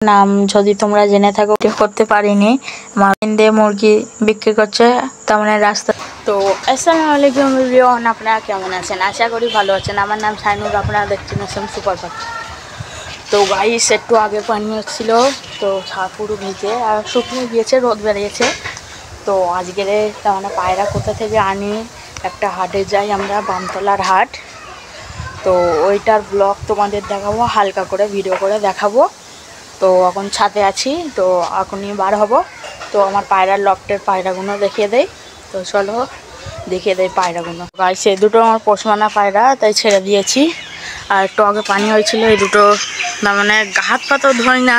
নাম যদি তোমরা জেনে থাকো করতে পারিনি মাইন্দে মুরগি বিক্রি করছে তার মানে রাস্তা। তো আসসালামু আলাইকুম এভরিওয়ান, আপনারা কেমন আছেন? আশা করি ভালো আছেন। আমার নাম শাইনুর, আপনারা দেখছেন এসএম সুপার পার্ক। তো গাইস একটু আগে পানি হচ্ছিল, তো পুরো ভিজে আর শুকিয়ে গিয়েছে, রোদ বেরিয়েছে। তো আজকের তার মানে পায়রা কোথা থেকে আনি, একটা হাটে যাই আমরা, বামতলার হাট। তো ওইটার ব্লগ তোমাদের দেখাবো, হালকা করে ভিডিও করে দেখাবো। তো এখন ছাদে আছি, তো এখনই বার হব। তো আমার পায়রার লফটের পায়রাগুলো দেখিয়ে দেই। তো চলো দেখিয়ে দেয় পায়রাগুলো। গাইস এই দুটো আমার পোষমানা পায়রা, তাই ছেড়ে দিয়েছি। আর একটু আগে পানি হয়েছিল, এই দুটো না মানে হাত পাতাও ধোয় না,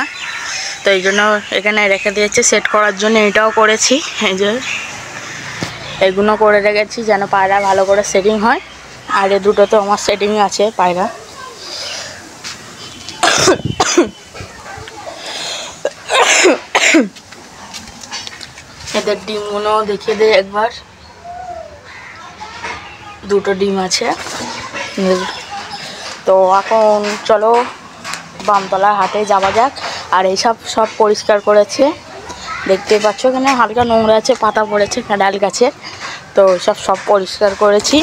তো এই জন্য এখানে রেখে দিয়েছি সেট করার জন্য। এটাও করেছি, এই যে এগুলো করে রেখেছি যেন পায়রা ভালো করে সেটিং হয়। আর এই দুটো তো আমার সেটিং আছে পায়রা। এদের ডিমগুলো দেখিয়ে দেয় একবার। দুটো ডিম আছে। তো এখন চলো বামতলা হাটে যাওয়া যাক। আর এইসব সব পরিষ্কার করেছে, দেখতেই পাচ্ছ এখানে হালকা নোংরা আছে, পাতা পড়েছে ডাল গাছে। তো সব পরিষ্কার করেছি।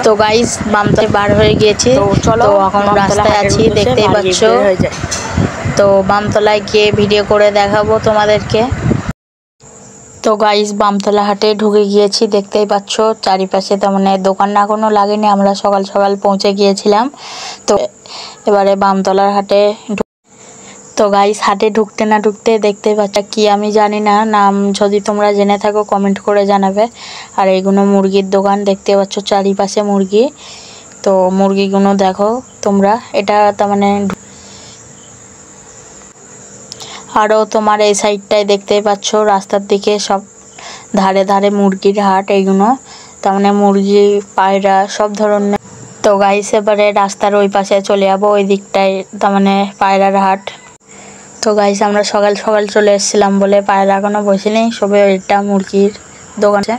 তো গাইস বামতলায় বার হয়ে গিয়েছি, তো চলো এখন রাস্তায় আছি, দেখতেই পাচ্ছ। তো বামতলায় গিয়ে ভিডিও করে দেখাবো তোমাদেরকে। তো গাইস বামতলা হাটে ঢুকে গিয়েছি, দেখতেই পাচ্ছ চারিপাশে তেমন দোকান না কোনো লাগেনি, আমরা সকাল সকাল পৌঁছে গিয়েছিলাম। তো এবারে বামতলার হাটে। তো গাইস হাটে ঢুকতে না ঢুকতে দেখতেই পাচ্ছ কি আমি জানি না, নাম যদি তোমরা জেনে থাকো কমেন্ট করে জানাবে। আর এইগুলো মুরগির দোকান, দেখতে পাচ্ছ চারিপাশে মুরগি। তো মুরগিগুলো দেখো তোমরা, এটা তার মানে আরও তোমার এই সাইডটায় দেখতেই পাচ্ছ রাস্তার দিকে সব ধারে ধারে মুরগির হাট। এইগুলো তার মানে মুরগি পায়রা সব ধরনের। তো গাইস এবারে রাস্তার ওই পাশে চলে যাবো, ওই দিকটায় তার মানে পায়রার হাট। তো গাইস আমরা সকাল সকাল চলে এসেছিলাম বলে পায়রা এখনো বসেনি, সবে ওইটা মুরগির দোকান আছে।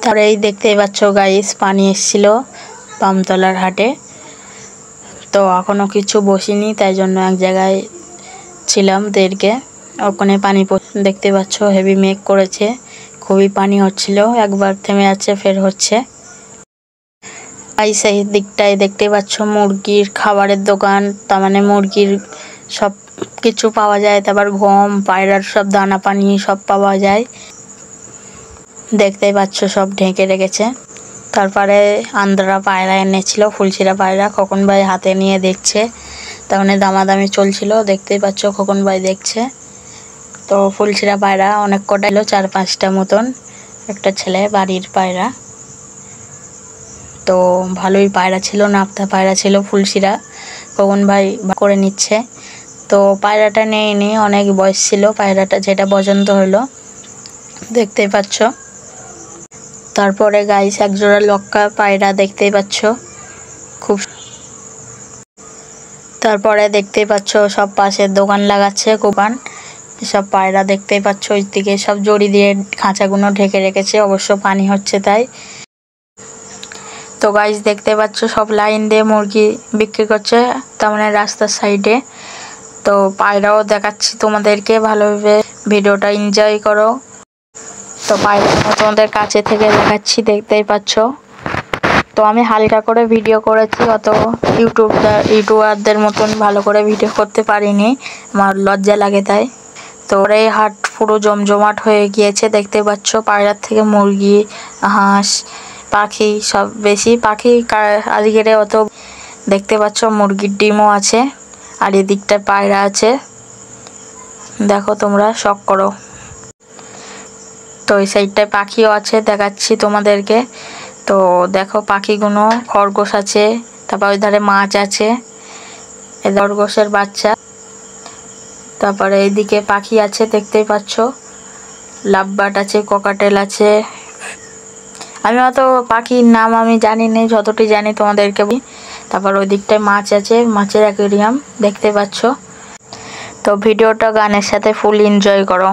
তারপরে এই দেখতেই পাচ্ছ গাইস পানি এসেছিল বামতলার হাটে। তো এখনো কিছু বসিনি, তাই জন্য এক জায়গায় ছিলাম দেরকে। ওখানে পানি দেখতে পাচ্ছ হেভি মেঘ করেছে, খুবই পানি হচ্ছিল, একবার থেমে যাচ্ছে ফের হচ্ছে। এই দিকটায় দেখতে পাচ্ছ মুরগির খাবারের দোকান, তার মানে মুরগির সব কিছু পাওয়া যায়। তারপর গম, পায়রার সব দানা পানি সব পাওয়া যায়, দেখতেই পাচ্ছ সব ঢেকে রেখেছে। তারপরে আন্দ্রা পায়রা এনেছিল, ফুলশিরা পায়রা, খোকন ভাই হাতে নিয়ে দেখছে। তার মানে দামাদামি চলছিল, দেখতেই পাচ্ছ খোকন ভাই দেখছে। তো ফুলশিরা পায়রা অনেক কটা এলো, 4-5টা মতন, একটা ছেলে বাড়ির পায়রা। তো ভালোই পায়রা ছিল, নাপ্তা পায়রা ছিল ফুলশিরা, খোকন ভাই করে নিচ্ছে। তো পায়রাটা নেয়নি, অনেক বয়স ছিল পায়রাটা, যেটা পছন্দ হলো দেখতেই পাচ্ছ। তারপরে গাইস একজোড়া লক্কা পায়রা দেখতেই পাচ্ছ খুব। তারপরে দেখতেই পাচ্ছ সব পাশের দোকান লাগাচ্ছে, কোপান সব পায়রা দেখতেই পাচ্ছ। ওই দিকে সব জড়ি দিয়ে খাঁচাগুলো ঢেকে রেখেছে, অবশ্য পানি হচ্ছে তাই। তো গাইস দেখতে পাচ্ছ সব লাইন দিয়ে মুরগি বিক্রি করছে, তার মানে রাস্তার সাইডে। তো পায়রাও দেখাচ্ছি তোমাদেরকে, ভালোভাবে ভিডিওটা এনজয় করো। তো পায়রা তোমাদের কাছে থেকে দেখাচ্ছি, দেখতেই পাচ্ছ। তো আমি হালকা করে ভিডিও করেছি, অত ইউটিউবারদের মতন ভালো করে ভিডিও করতে পারিনি, আমার লজ্জা লাগে তাই। তো এই হাট পুরো জমজমাট হয়ে গিয়েছে, দেখতে পাচ্ছ পায়রার থেকে মুরগি, হাঁস, পাখি সব বেশি। পাখি আজকের অত দেখতে পাচ্ছ, মুরগির ডিমও আছে। আর এদিকটা পায়রা আছে, দেখো তোমরা শখ করো। তো এই সাইডটায় পাখিও আছে, দেখাচ্ছি তোমাদেরকে। তো দেখো পাখিগুলো, খরগোশ আছে, তারপর ওই ধারে মাছ আছে, এই খরগোশের বাচ্চা। তারপরে এইদিকে পাখি আছে, দেখতেই পাচ্ছ লাভবার্ড আছে, ককাটেল আছে। আমি অত পাখির নাম আমি জানি না, যতটি জানি তোমাদেরকে। তারপর ওই দিকটায় মাছ আছে, মাছের অ্যাকুয়ারিয়াম দেখতে পাচ্ছ। তো ভিডিওটা গানের সাথে ফুল এনজয় করো।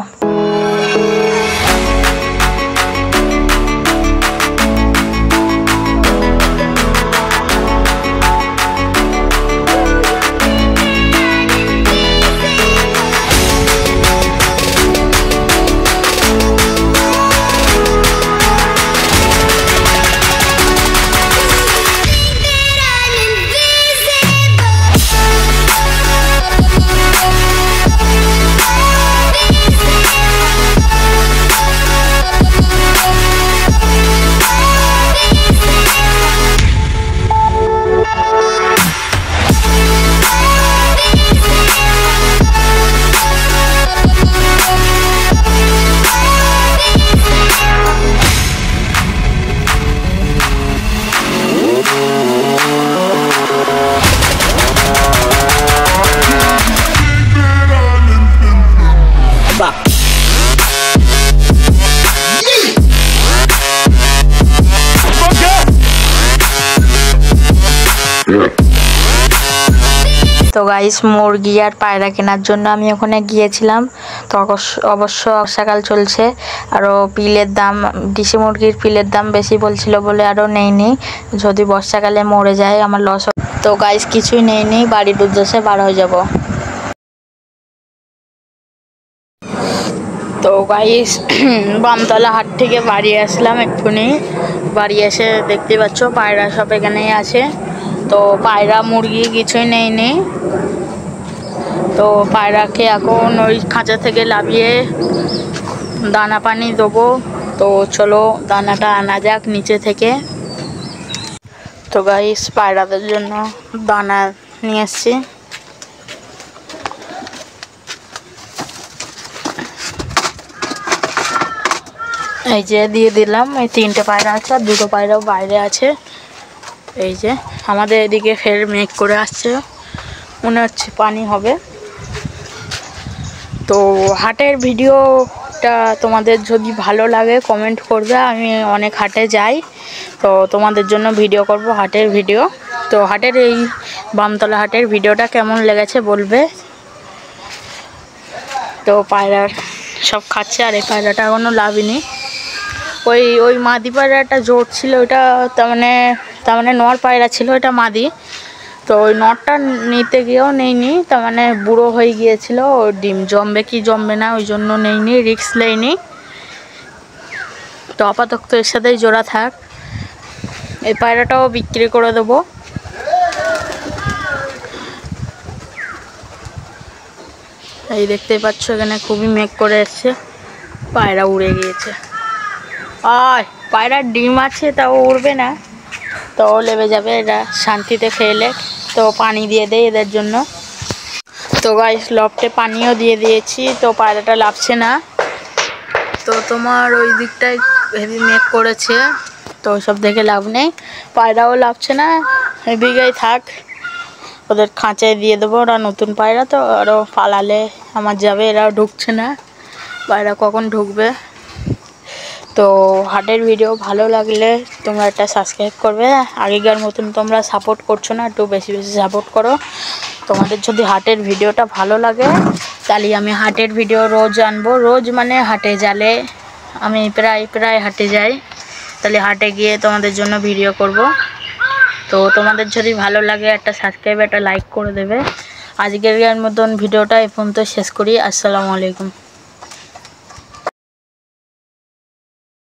তো গাইস মুরগি আর পায়রা কেনার জন্য আমি ওখানে গিয়েছিলাম। তো অবশ্য বর্ষাকাল চলছে, আরও পিলের দাম, দেশি মুরগির পিলের দাম বেশি বলছিল বলে আরও নেইনি, যদি বর্ষাকালে মরে যায় আমার লস। তো গাইস কিছুই নেইনি, বাড়ির উদ্দেশ্যে বার হয়ে যাব। তো গাইস বামতলা হাট থেকে বাড়ি আসলাম এক্ষুনি। বাড়ি এসে দেখতে পাচ্ছ পায়রা সব এখানেই আছে। তো পায়রা মুরগি কিছুই নেইনি। তো পায়রাকে এখন ওই খাঁচা থেকে লাভিয়ে দানা পানি দেবো। তো চলো দানাটা আনা যাক নিচে থেকে। তো গাইস পায়রাদের জন্য দানা নিয়ে এসছি। এই যে দিয়ে দিলাম। এই 3টে পায়রা আছে আর 2টো পায়রাও বাইরে আছে। এই যে আমাদের এদিকে ফের মেঘ করে আসছে, মনে হচ্ছে পানি হবে। তো হাটের ভিডিওটা তোমাদের যদি ভালো লাগে কমেন্ট করবে। আমি অনেক হাটে যাই, তো তোমাদের জন্য ভিডিও করব হাটের ভিডিও। তো হাটের এই বামতলা হাটের ভিডিওটা কেমন লেগেছে বলবে। তো পায়রার সব খাচ্ছে আর এই পায়রাটা এখনও লাভিনি। ওই মাদি পায়রাটা জোর ছিল, ওইটা তার মানে নর পায়রা ছিল, ওইটা মাদি। তো ওই নটটা নিতে গিয়েও নেইনি, তার মানে বুড়ো হয়ে গিয়েছিল, ওর ডিম জমবে কি জমবে না ওই জন্য নেইনি, রিস্ক নেইনি। তো আপাতত এর সাথেই জোড়া থাক। এই পায়রাটাও বিক্রি করে দেবো। এই দেখতেই পাচ্ছ এখানে খুবই মেঘ করে এসছে, পায়রা উড়ে গিয়েছে। আর পায়রার ডিম আছে তাও উড়বে না, তো লেবে যাবে, এরা শান্তিতে খেলে। তো পানি দিয়ে দেয় এদের জন্য। তো গাইস লফটে পানিও দিয়ে দিয়েছি, তো পায়রাটা লাভছে না। তো তোমার ওই দিকটায় হেভি মেঘ করেছে, তো ওইসব দেখে লাভ নেই। পায়রাও লাভছে না, এদিকেই থাক, ওদের খাঁচায় দিয়ে দেবো। ওরা নতুন পায়রা তো আরও পালালে আমার যাবে, এরাও ঢুকছে না, পায়রা কখন ঢুকবে। তো হাটের ভিডিও ভালো লাগলে তোমরা একটা সাবস্ক্রাইব করবে। আগেকার মতন তোমরা সাপোর্ট করছো না, একটু বেশি বেশি সাপোর্ট করো। তোমাদের যদি হাটের ভিডিওটা ভালো লাগে তাহলে আমি হাটের ভিডিও রোজ আনবো। রোজ মানে হাটে গেলে আমি প্রায় হাটে যাই, তাহলে হাটে গিয়ে তোমাদের জন্য ভিডিও করব। তো তোমাদের যদি ভালো লাগে একটা সাবস্ক্রাইব একটা লাইক করে দেবে। আজকের মতন ভিডিওটা এই পর্যন্ত শেষ করি। আসসালামু আলাইকুম।